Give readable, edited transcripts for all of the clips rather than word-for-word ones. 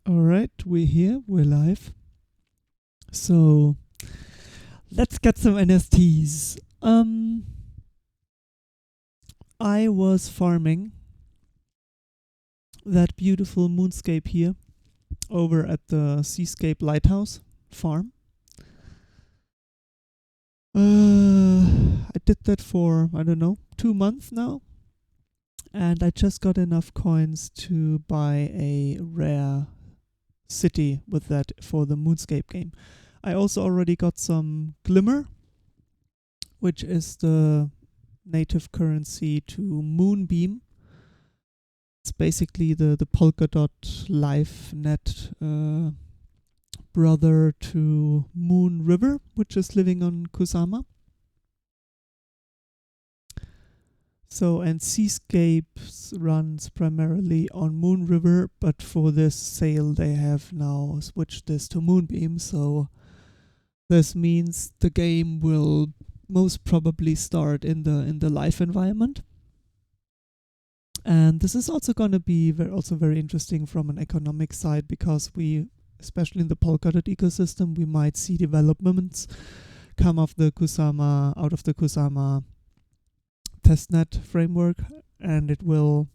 All right, we're here, we're live. So let's get some NFTs. I was farming that beautiful moonscape here over at the Seascape Lighthouse farm. I did that for, I don't know, 2 months now. And I just got enough coins to buy a rare city with that for the Moonscape game. I also already got some Glimmer, which is the native currency to Moonbeam. It's basically the Polkadot Live net brother to Moon River, which is living on Kusama. So, and Seascapes runs primarily on Moon River, but for this sale they have now switched this to Moonbeam. So this means the game will most probably start in the live environment. And this is also going to be very interesting from an economic side, because we, especially in the Polkadot ecosystem, we might see developments come out of the Kusama testnet framework, and it will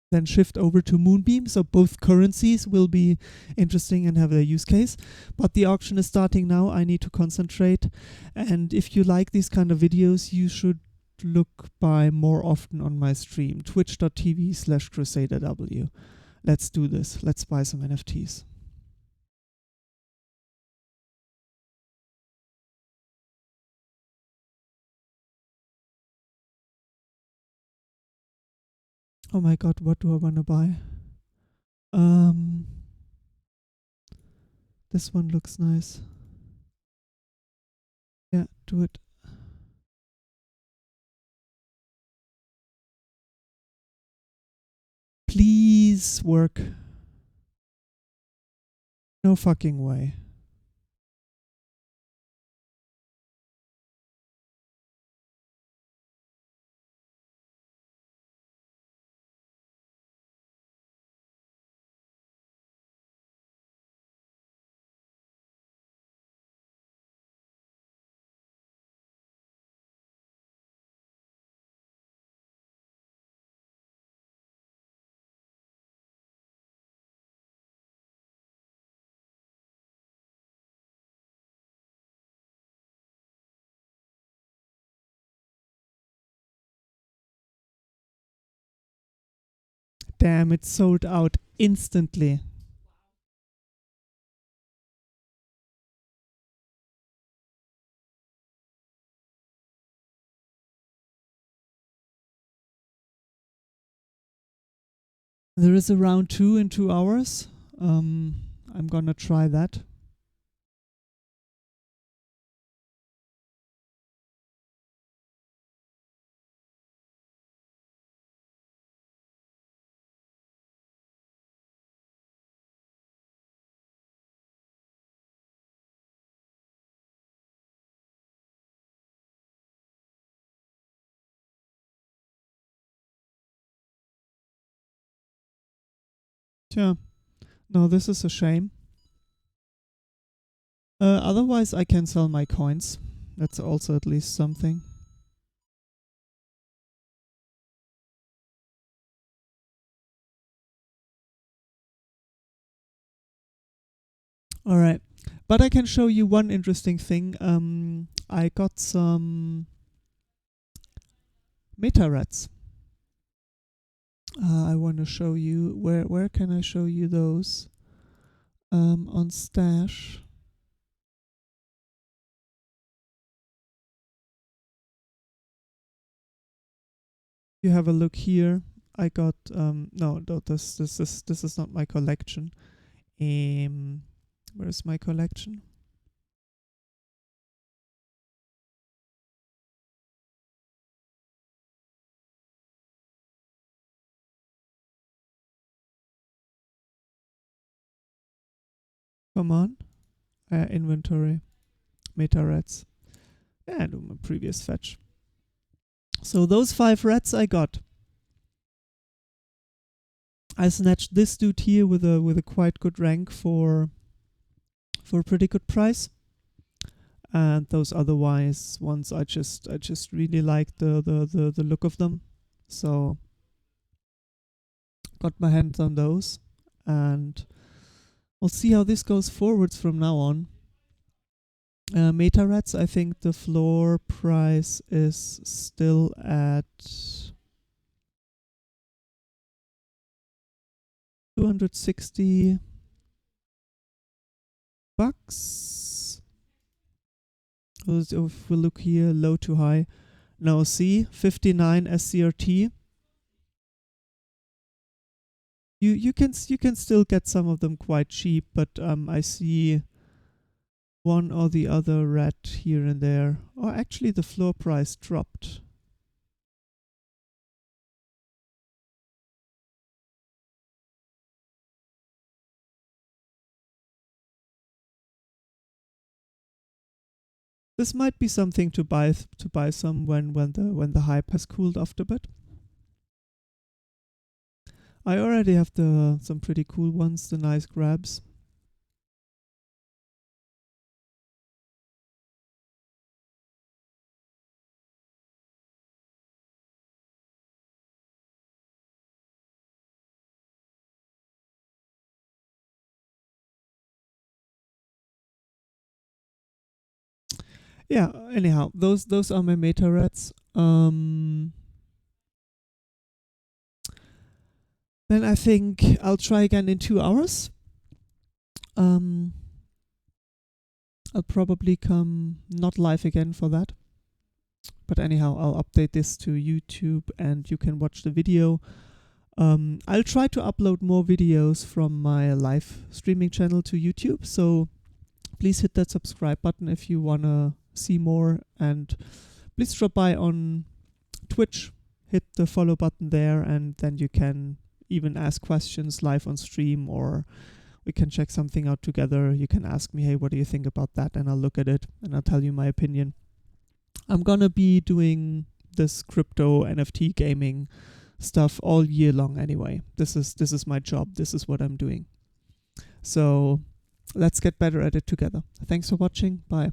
then shift over to Moonbeam. So both currencies will be interesting and have their use case. But the auction is starting now. I need to concentrate. And if you like these kind of videos, you should look by more often on my stream, twitch.tv/crusaderw. Let's do this. Let's buy some NFTs. Oh my god, what do I want to buy? This one looks nice. Yeah, do it. Please work. No fucking way. Damn, it sold out instantly. There is a round 2 in 2 hours. I'm gonna try that. Yeah. No, this is a shame. Otherwise, I can sell my coins. That's also at least something. All right. But I can show you one interesting thing. I got some MetaRats. I want to show you. Where can I show you those? On Stash. You have a look here. I got no, this is not my collection. Where's my collection? Come on. Inventory. MetaRats. Yeah, do my previous fetch. So those 5 rats I got. I snatched this dude here with a quite good rank for a pretty good price. And those otherwise ones, I just really like the look of them. So got my hands on those, and we'll see how this goes forwards from now on. MetaRats, I think the floor price is still at $260. If we look here, low to high. Now see, 59 SCRT. You can still get some of them quite cheap, but I see one or the other rat here and there. Oh, actually the floor price dropped. This might be something to buy some when the hype has cooled off a bit. I already have some pretty cool ones, the nice grabs. Yeah, anyhow, those are my MetaRats. Then I think I'll try again in 2 hours. I'll probably come not live again for that. But anyhow, I'll update this to YouTube and you can watch the video. I'll try to upload more videos from my live streaming channel to YouTube. So please hit that subscribe button if you want to see more. And please drop by on Twitch, hit the follow button there, and then you can even ask questions live on stream, or we can check something out together. You can ask me, hey, what do you think about that? And I'll look at it and I'll tell you my opinion. I'm gonna be doing this crypto NFT gaming stuff all year long anyway. This is my job. This is what I'm doing. So let's get better at it together. Thanks for watching. Bye.